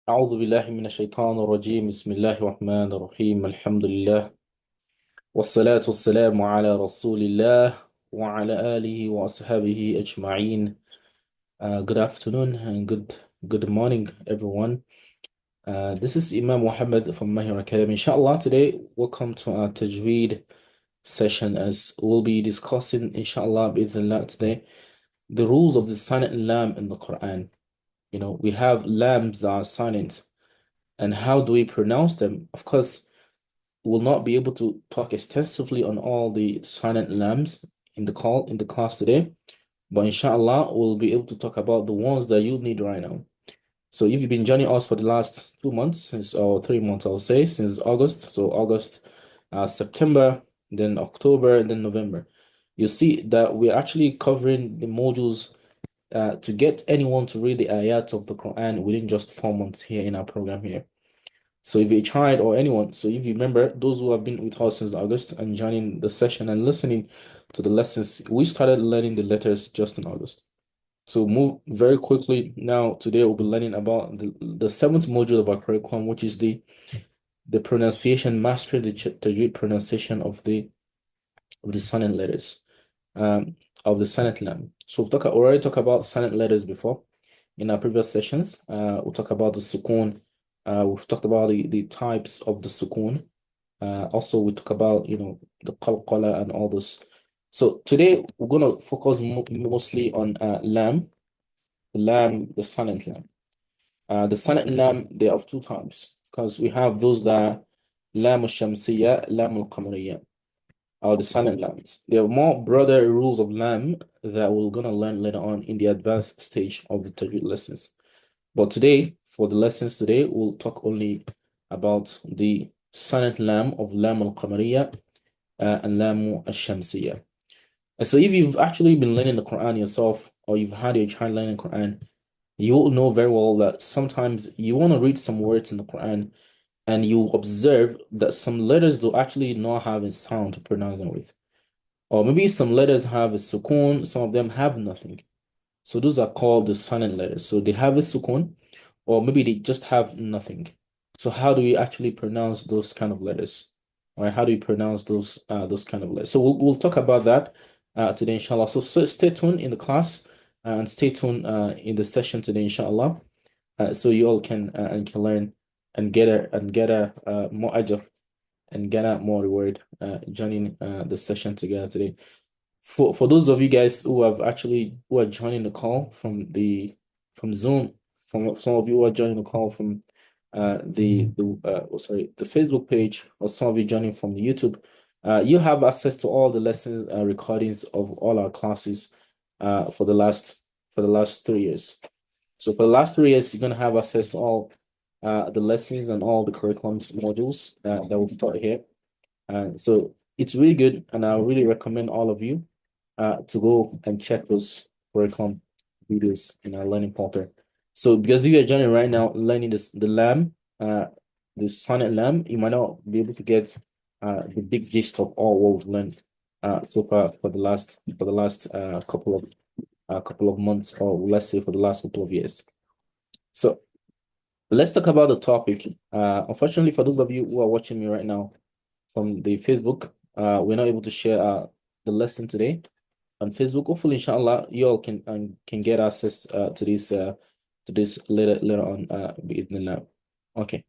أعوذ بالله من الشيطان الرجيم بسم الله الرحمن الرحيم الحمد لله والصلاة والسلام على رسول الله وعلى آله وأصحابه أجمعين. Good afternoon and good morning, everyone. This is Imam Muhammad from Maaher Academy. Inshallah, today welcome to our Tajweed session as we'll be discussing, inshallah, bi'idhnillah, today the rules of the Silent Laam in the Quran. We have lambs that are silent. And how do we pronounce them? Of course, we'll not be able to talk extensively on all the silent lambs in the class today, but inshallah, we'll be able to talk about the ones that you need right now. So if you've been joining us for the last 2 months, or 3 months, I'll say, since August, so August, September, then October, and then November, you'll see that we're actually covering the modules to get anyone to read the ayat of the Quran within just 4 months here in our program here. So if you tried or anyone, so if you remember, those who have been with us since August and joining the session and listening to the lessons, we started learning the letters just in August. So move very quickly now. Today we'll be learning about the seventh module of our curriculum, which is the pronunciation, mastery the Tajweed pronunciation of the silent letters, of the Silent Laam. So we already talked about silent letters before in our previous sessions. We'll talk about the sukun. We've talked about the types of the sukun. Also, we talk about, the qalqala and all this. So today we're going to focus mostly on lam, the silent lam. The silent lam, they are of two types because we have those that are lam al-shamsiyya, lam al-qamariyya, or the silent lams. There are more broader rules of lam that we're going to learn later on in the advanced stage of the Tajweed lessons. But today, for the lessons today, we'll talk only about the silent lam of lam al-qamariyya and lam al-shamsiyya. And so if you've actually been learning the Quran yourself, or you've had your child learning Quran, you will know very well that sometimes you want to read some words in the Quran and you observe that some letters do actually not have a sound to pronounce them with. Or maybe some letters have a sukun, some of them have nothing. So those are called the silent letters. So they have a sukun, or maybe they just have nothing. So how do we actually pronounce those kind of letters? All right, how do we pronounce those kind of letters? So we'll talk about that today, inshallah. So stay tuned in the class and stay tuned in the session today, inshallah. So you all can learn and get a more ajr and get a more reward joining the session together today. For those of you guys who are joining the call from Zoom, from some of you who are joining the call from the Facebook page, or some of you joining from the YouTube, you have access to all the lessons recordings of all our classes for the last 3 years. So for the last 3 years, you're gonna have access to all the lessons and all the curriculums modules that we've taught here. So it's really good, and I really recommend all of you to go and check those curriculum videos in our learning portal. So because if you're joining right now, learning the Lam, the Silent Laam, you might not be able to get the big gist of all what we've learned so far for the last couple of months, or let's say for the last couple of years. So let's talk about the topic. Unfortunately, for those of you who are watching me right now from the Facebook, we're not able to share the lesson today on Facebook. Hopefully, inshallah, you all can get access to this later on bi'idhnillah. Okay.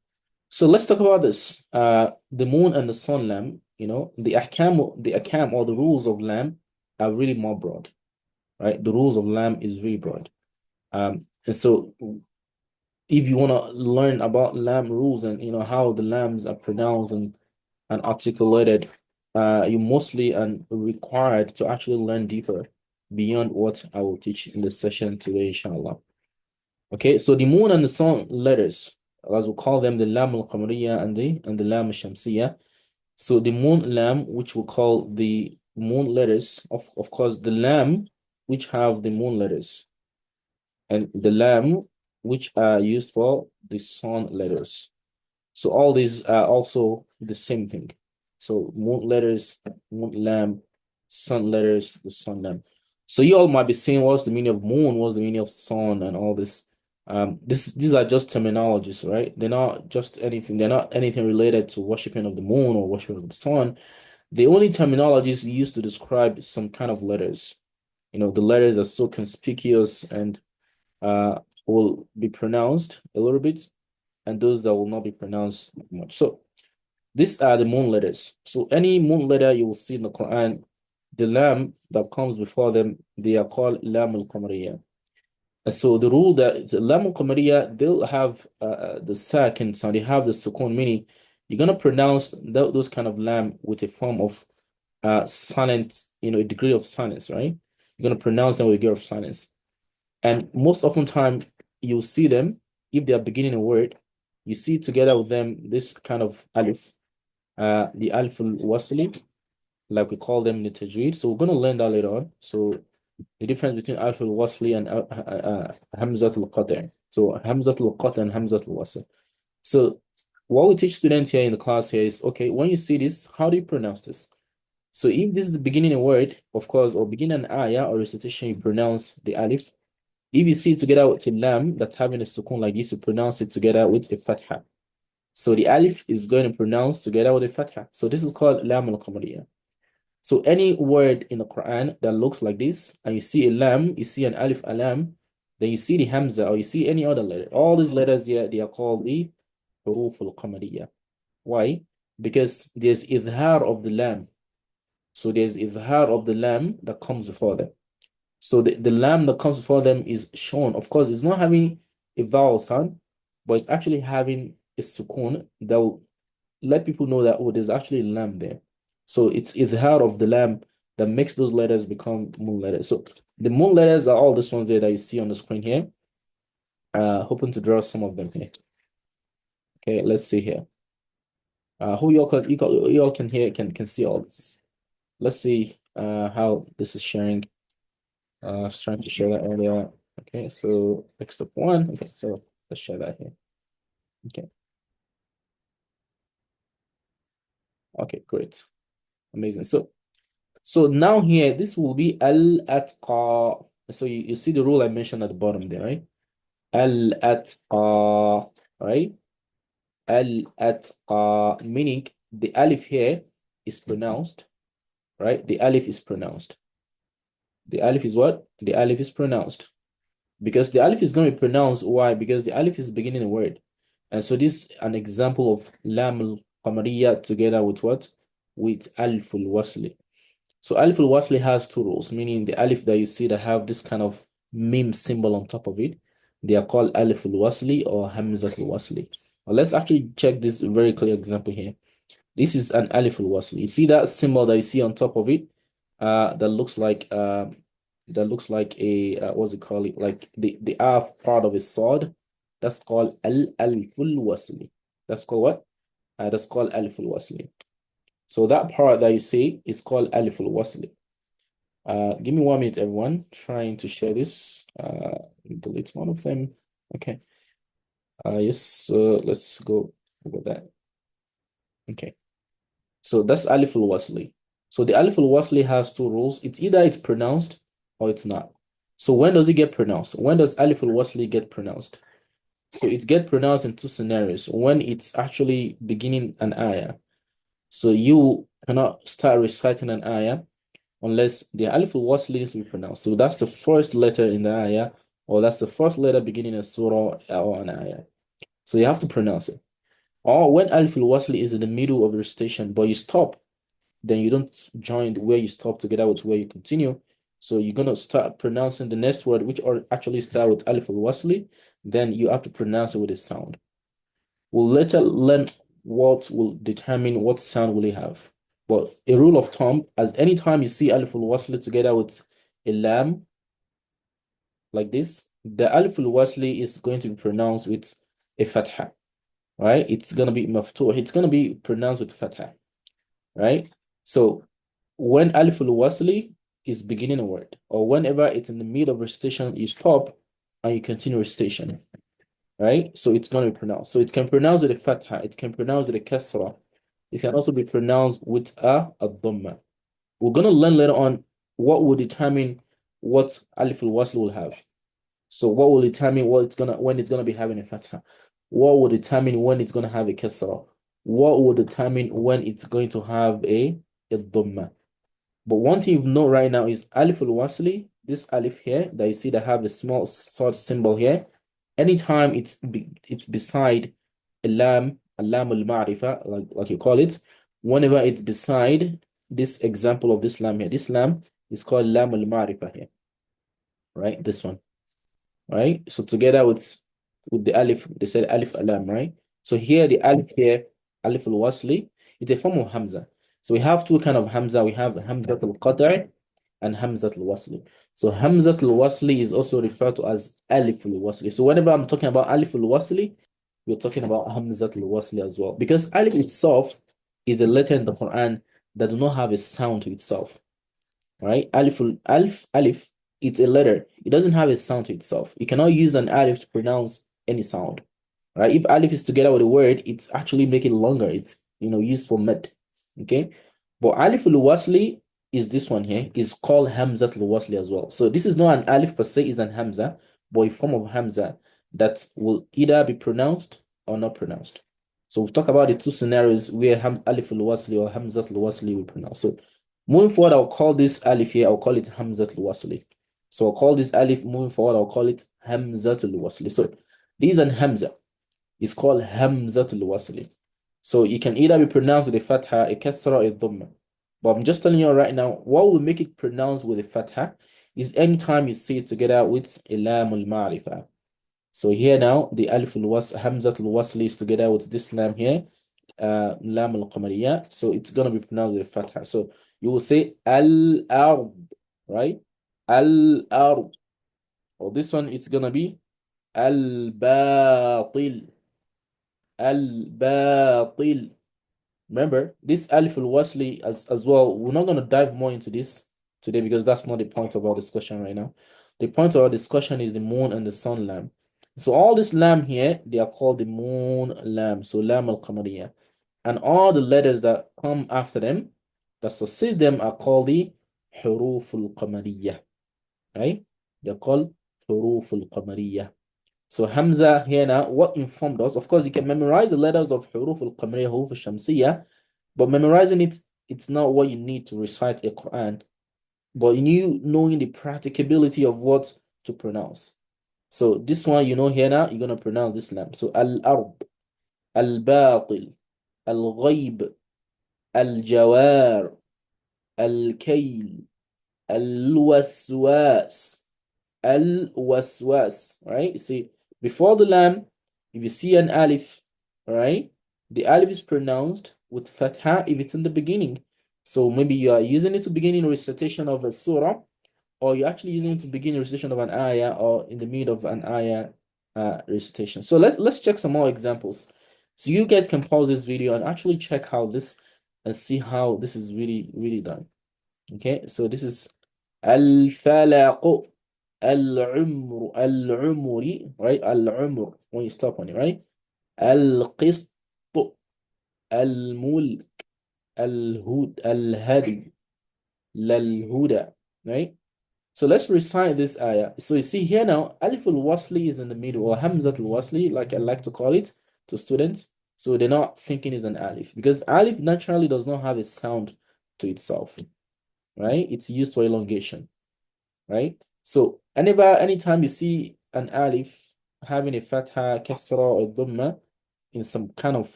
So let's talk about this. The moon and the sun lamb, the ahkam or the rules of lamb are really more broad, right? The rules of lamb is really broad. And so if you want to learn about lamb rules and how the lambs are pronounced and articulated, you mostly are required to actually learn deeper beyond what I will teach in the session today, inshallah. Okay, so the moon and the sun letters, as we call them, the lam al-qamariyya and the lam al-shamsiyya. So the moon lam, which we call the moon letters, of course, the lam which have the moon letters, and the lam which are used for the sun letters. So all these are also the same thing. So moon letters, moon lam, sun letters, the sun lam. So you all might be saying, what's the meaning of moon? What's the meaning of sun and all this? These are just terminologies, right? They're not just anything. They're not anything related to worshiping of the moon or worshiping of the sun. The only terminologies used to describe some kind of letters. The letters are so conspicuous and uh, will be pronounced a little bit, and those that will not be pronounced much. So these are the moon letters. So any moon letter you will see in the Quran, the lam that comes before them, they are called lam al-qamariyah. And so the rule that the lam al-qamariyah, they'll have the sakin sound, they have the sukun, meaning you're gonna pronounce those kind of lam with a form of silence, a degree of silence, right? You're gonna pronounce them with a degree of silence. And most often time you'll see them, if they are beginning a word, you see together with them this kind of alif, the alif al-wasli, like we call them in the Tajweed. So we're going to learn that later on. So the difference between alif al-wasli and hamzat al-qat'. So hamzat al-qat' and hamzat al-wasl. So what we teach students here in the class here is, okay, when you see this, how do you pronounce this? So if this is the beginning of a word, of course, or begin an ayah or recitation, you pronounce the alif. If you see it together with a lam that's having a sukun like this, you pronounce it together with a fatha. So the alif is going to pronounce together with a fatha. So this is called lam al-qamariyah. So any word in the Quran that looks like this, and you see a lam, you see an alif alam, then you see the hamza, or you see any other letter. All these letters here, they are called the huruf al-qamariyah. Why? Because there's idhar of the lam. So there's idhar of the lam that comes before them. So the lam that comes before them is shown. Of course, it's not having a vowel sound, but it's actually having a sukun that will let people know that, oh, there's actually a lam there. So it's izhar of the lam that makes those letters become moon letters. So the moon letters are all these ones there that you see on the screen here. Hoping to draw some of them here. Okay, let's see here. Who you all can hear can see all this. Let's see how this is sharing. I was trying to share that earlier. Okay, so next up one. Okay, so let's share that here. Okay. Okay, great. Amazing. So now here, this will be al-atqa. So you see the rule I mentioned at the bottom there, right? Al-atqa, right? Al-atqa, meaning the alif here is pronounced, right? The alif is pronounced. The alif is what? The alif is pronounced. Because the alif is going to be pronounced. Why? Because the alif is beginning a word. And so this is an example of lam al-qamariyah together with what? With alif al-wasli. So alif al-wasli has two rules, meaning the alif that you see that have this kind of meme symbol on top of it, they are called alif al-wasli or hamzat al-wasli. Well, let's actually check this very clear example here. This is an alif al-wasli. You see that symbol that you see on top of it, that looks like a what's it called? Like the alf part of a sword. That's called alif al-wasli. That's called what? That's called alif al-wasli. So that part that you see is called alif al-wasli. Give me 1 minute, everyone. Trying to share this. Delete one of them. Okay. Yes. Let's go over that. Okay. So that's alif al-wasli. So the alif al-wasli has two rules. It's either it's pronounced or it's not. So when does it get pronounced? When does alif al-wasli get pronounced? So it get pronounced in two scenarios. When it's actually beginning an ayah. So you cannot start reciting an ayah unless the alif al-wasli is pronounced. So that's the first letter in the ayah, or that's the first letter beginning a surah or an ayah. So you have to pronounce it. Or when alif al-wasli is in the middle of the recitation, but you stop, then you don't join where you stop together with where you continue. So you're gonna start pronouncing the next word, which are actually start with alif al-wasli, then you have to pronounce it with a sound. We'll later learn what will determine what sound will it have. But a rule of thumb, as anytime you see alif al-wasli together with a lam, like this, the alif al-wasli is going to be pronounced with a fatha, right? It's going to be maftuh. It's going to be pronounced with fatha, right? So when alif al-wasli is beginning a word, or whenever it's in the middle of recitation, you stop and you continue recitation, right? So it's going to be pronounced. So it can pronounce with a fatha, it can pronounce with a kasra, it can also be pronounced with a dhamma. We're going to learn later on what will determine what alif al-wasl will have. So what will determine when it's gonna be having a fatha? What will determine when it's gonna have a kasra? What will determine when it's going to have a dhamma? But one thing you've know right now is alif al-wasli, this alif here that you see that have a small sort symbol here. Anytime it's beside a lam al-ma'rifa, like you call it, whenever it's beside this example of this lam here, this lam is called lam al-ma'rifa here, right? This one, right? So together with the alif, they said alif alam, right? So here the alif here, alif al-wasli, it's a form of hamza. So we have two kind of hamza. We have hamza al-qat'i and hamza al-wasli. So hamza al-wasli is also referred to as alif al-wasli. So whenever I'm talking about alif al-wasli, we're talking about hamza al-wasli as well. Because alif itself is a letter in the Quran that do not have a sound to itself, right? Alif, it's a letter. It doesn't have a sound to itself. You cannot use an alif to pronounce any sound, right? If alif is together with a word, it's actually make it longer. It's used for mad, okay? But alif al-wasli is this one here. Is called hamza al-wasli as well. So this is not an alif per se, it's an hamza, but a form of hamza that will either be pronounced or not pronounced. So we've talked about the two scenarios where alif al-wasli or hamza al-wasli we pronounce. So moving forward, I'll call this alif here, I'll call it hamza al-wasli. So I'll call this alif moving forward, I'll call it hamza al-wasli. So this and hamza is called hamza al-wasli. So it can either be pronounced with a fatha, a kasra, or a dhamma. But I'm just telling you right now, what will make it pronounced with a fatha is anytime you see it together with a lam al-ma'rifa. So here now, the alif hamza al-wasli is together with this lam here, lam al-qamariyah. So it's going to be pronounced with a fatha. So you will say al-ard, right? Al-ard. Or this one is going to be al-batil. Al-batil. Remember, this alif al-wasli as well, we're not going to dive more into this today because that's not the point of our discussion right now. The point of our discussion is the moon and the sun lam. So all this lam here, they are called the moon lam. So lam al-qamariyah. And all the letters that come after them, that succeed them, are called the huruf al-qamariyah. Right? They're called huruf al-qamariyah. So Hamza here now, what informed us? Of course, you can memorize the letters of Huruf al-Qamariyah, Huruf al-Shamsiyah, but memorizing it's not what you need to recite a Quran, but you knowing the practicability of what to pronounce. So this one, here now, you're going to pronounce this lam. So al-ard, al-batil, al-ghayb, al-jawar, al-kayl, al-waswas, al-waswas, right? See, before the lam, if you see an alif, right, the alif is pronounced with fatha if it's in the beginning. So maybe you are using it to begin in recitation of a surah, or you're actually using it to begin recitation of an ayah, or in the middle of an ayah recitation. So let's check some more examples. So you guys can pause this video and actually check how this and see how this is really done. Okay, so this is al-falaq, al-umri, right? Al-umr, when you stop on it, right? Al-qist, al-mulk, al-hadi, lal-huda, right? So let's recite this ayah. So you see here now, alif al-wasli is in the middle, or hamzat al-wasli, like I like to call it to students. So they're not thinking it's an alif, because alif naturally does not have a sound to itself, right? It's used for elongation, right? So anytime you see an alif having a fatha, kasra, or dhamma in some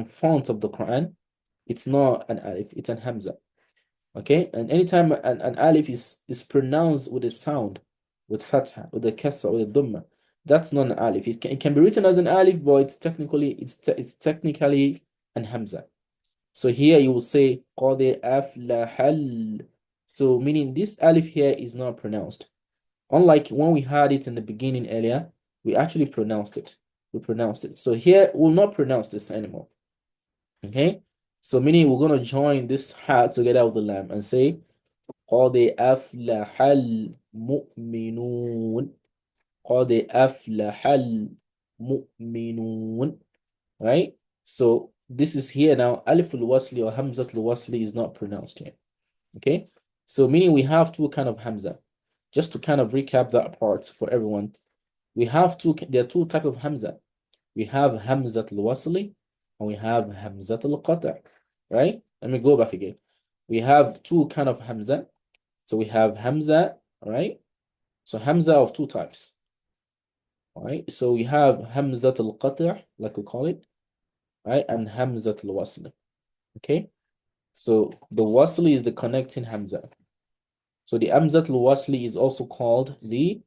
font of the Quran, it's not an alif, it's an hamza. Okay, and anytime an alif is pronounced with a sound, with fatha, with a kasra, with a dhamma, that's not an alif. It can be written as an alif, but it's technically an hamza. So here you will say قَدْ أَفْلَحَ. So meaning this alif here is not pronounced. Unlike when we had it in the beginning earlier, we actually pronounced it. We pronounced it. So here we'll not pronounce this anymore. Okay? So meaning we're going to join this ha together with the lam and say قَدْ أَفْلَحَ الْمُؤْمِنُونَ. قَدْ أَفْلَحَ الْمُؤْمِنُونَ. Right? So this is here now, alif al-wasli or hamzat al-wasli is not pronounced here. Okay? So meaning we have two kind of hamza. Just to kind of recap that part for everyone. there are two types of Hamza. We have Hamzat al-Wasli and we have Hamzat al-Qata', right? Let me go back again. We have two kind of Hamza. So we have Hamza, right? So Hamza of two types, right? So we have Hamzat al-Qata', like we call it, right? And Hamzat al-Wasli, okay? So the Wasli is the connecting Hamza. So the Hamzat al-Wasli is also called the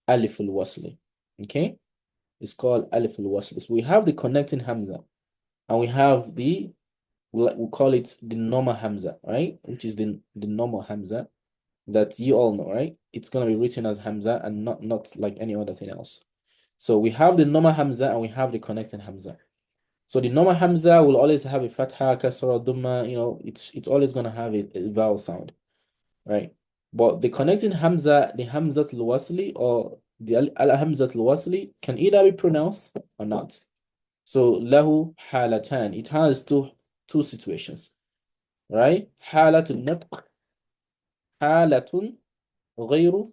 Alif al-Wasli, okay? It's called Alif al-Wasli. So we have the connecting Hamza and we have we call it the normal Hamza, right? Which is the normal Hamza that you all know, right? It's going to be written as Hamza and not like any other thing else. So we have the normal Hamza and we have the connecting Hamza. So the normal Hamza will always have a Fatha, Kasra, Dhamma, it's always going to have a vowel sound, right? But the connecting Hamza, the Hamzat al-Wasli or the Al-Hamzat al-Wasli can either be pronounced or not. So lahu halatan. It has two situations, right? Halatun natq, halatun ghayru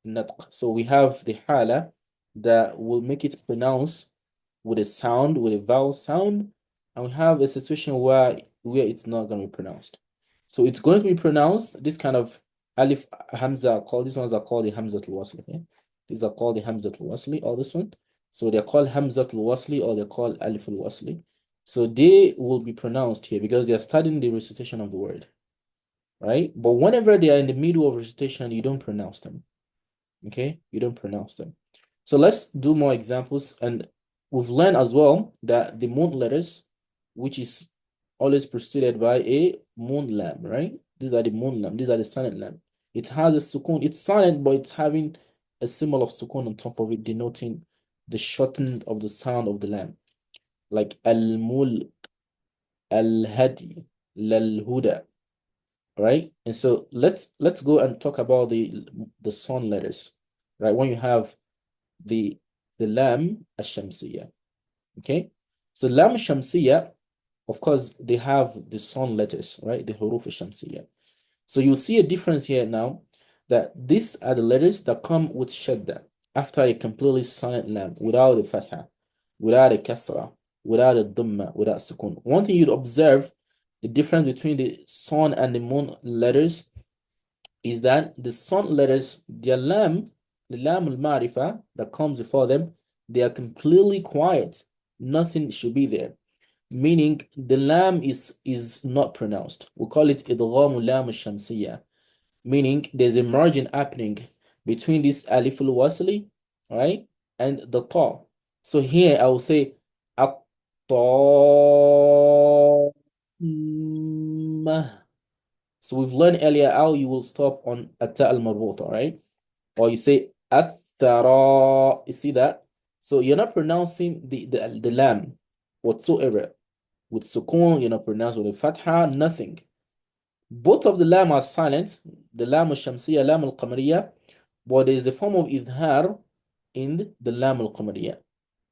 natq. So we have the hala that will make it pronounce with a sound, with a vowel sound, and we have a situation where it's not going to be pronounced. So it's going to be pronounced, this kind of alif hamza these ones are called the hamzat al-wasli, okay? These are called the hamzat al-wasli, or this one. So they're called hamzat al-wasli or they're called alif al-wasli. So they will be pronounced here because they are studying the recitation of the word, right? But whenever they are in the middle of recitation, you don't pronounce them, okay? You don't pronounce them. So let's do more examples. And we've learned as well that the moon letters, which is always preceded by a moon lam, right? These are the moon lam. These are the silent lam. It has a sukun. It's silent, but it's having a symbol of sukun on top of it, denoting the shortening of the sound of the lam. Like al-mulk, al-hadi, lal-huda, right? And so let's go and talk about the sun letters, right? When you have the lam ash-shamsiyya, okay? So lam ash-shamsiyya, of course, they have the sun letters, right? The huruf ash-shamsiyya. So you'll see a difference here now that these are the letters that come with shadda after a completely silent lam, without a fatha, without a kasra, without a dhamma, without sukun. One thing you'd observe, the difference between the sun and the moon letters is that the sun letters, the lam al-ma'rifa that comes before them, they are completely quiet. Nothing should be there. Meaning the lam is not pronounced. We call it idgham lam al-shamsiyya. Meaning there's a margin happening between this alif al-wasli, right, and the ta. So here I will say at-ta. So we've learned earlier how you will stop on at-ta al-marbuta, right? Or you say athara. You see that? So you're not pronouncing the lam whatsoever. With sukun, you're not pronouncing with fatha, nothing. Both of the lam are silent, the lam al-shamsiyya, lam al-qamariyya, but there is a form of izhar in the lam al-qamariyya.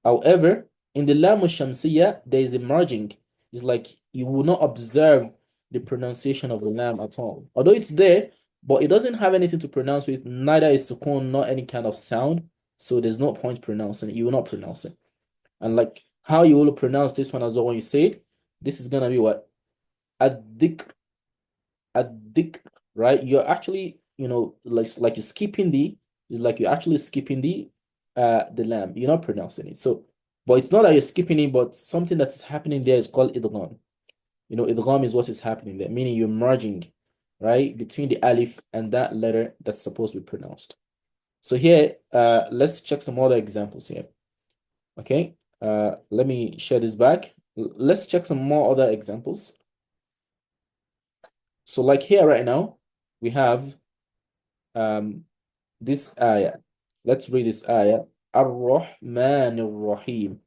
However, in the lam al-shamsiyya, there is a merging. It's like you will not observe the pronunciation of the lam at all. Although it's there, but it doesn't have anything to pronounce with, neither is sukun, nor any kind of sound. So there's no point pronouncing it. You will not pronounce it. And like how you will pronounce this one as well when you say it, this is gonna be what? Ad-dhikr, ad-dhikr, right? You're actually, like you're skipping it's like you're actually skipping the lam. You're not pronouncing it. So, but it's not that you're skipping it, but something that is happening there is called idgham. Idgham is what is happening there, meaning you're merging, right, between the alif and that letter that's supposed to be pronounced. So here, let's check some other examples here. Okay, let me share this back. Let's check some more other examples. So like here right now, we have this ayah. Let's read this ayah. Ar-Rahman Ar-Rahim.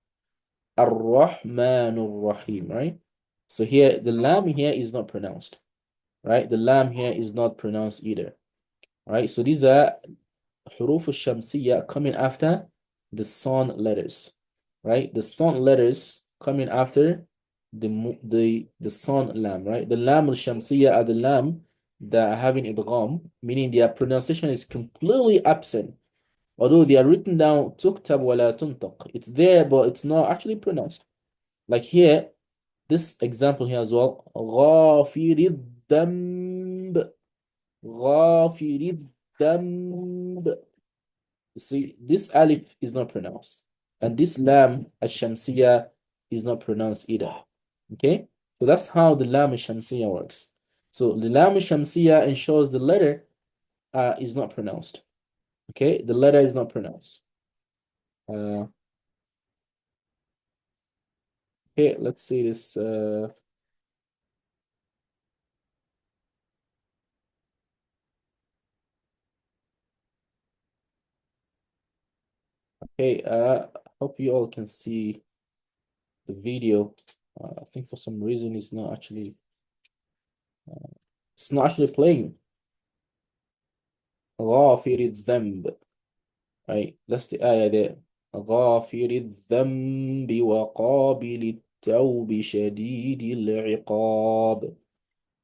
Ar-Rahman Ar-Rahim, right? So here, the lam here is not pronounced, right? The lam here is not pronounced either, right? So these are huruf al-shamsiyya coming after the sun letters, right? The sun letters coming after the sun lam, right? The lam al-shamsiyya are the lam that are having idgham, meaning their pronunciation is completely absent, Although they are written down تكتب ولا تنطق. It's there, but it's not actually pronounced. Like here, this example here as well. غافر الذنب. غافر الذنب. See, this alif is not pronounced. And this lam al-shamsiya is not pronounced either. Okay? So that's how the lam al-shamsiya works. So the lam al-shamsiya ensures the letter is not pronounced. Okay? The letter is not pronounced. Uh, okay, let's see this. Okay, hope you all can see the video. I think for some reason it's not actually playing. غافر الذنب. Right, that's the ayah there. غافر الذنب وقابل التوب شديد العقاب.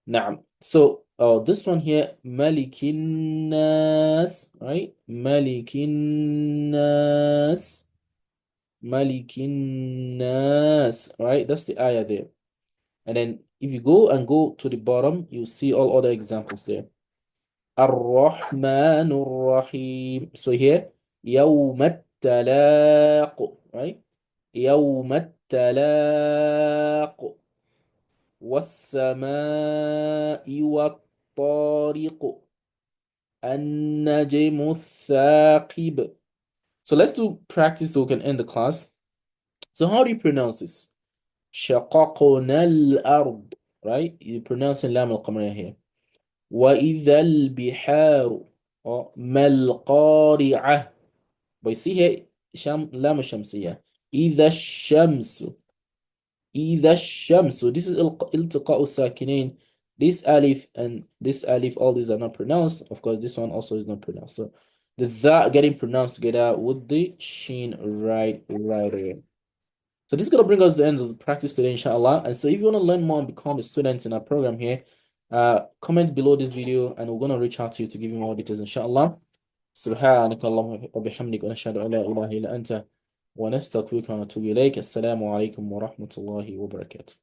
نعم. So this one here, ملك الناس, right? ملك الناس. ملك الناس, right? That's the ayah there. And then if you go to the bottom, you see all other examples there. الرحمن الرحيم. So here, يوم التلاق, right? يوم التلاق. والسماء والطارق. النجم الثاقب. So let's do practice so we can end the class. So how do you pronounce this? شققنا الأرض, right? You pronounce اللام القمرية here. وإذا البحار, ما القارعة. But you see here, لام الشمسية. إذا الشمس. إذا الشمس. So this is التقاء الساكنين. This alif and this alif, all these are not pronounced. Of course, this one also is not pronounced. So the that getting pronounced together with the sheen right there. So this is going to bring us to the end of the practice today, inshallah. And so if you want to learn more and become a student in our program here, comment below this video and we're going to reach out to you to give you more details, inshallah. سبحانك اللهم وبحمدك ونشهد أن لا إله إلا أنت ونستغفرك ونتوب إليك. السلام عليكم ورحمة الله وبركاته.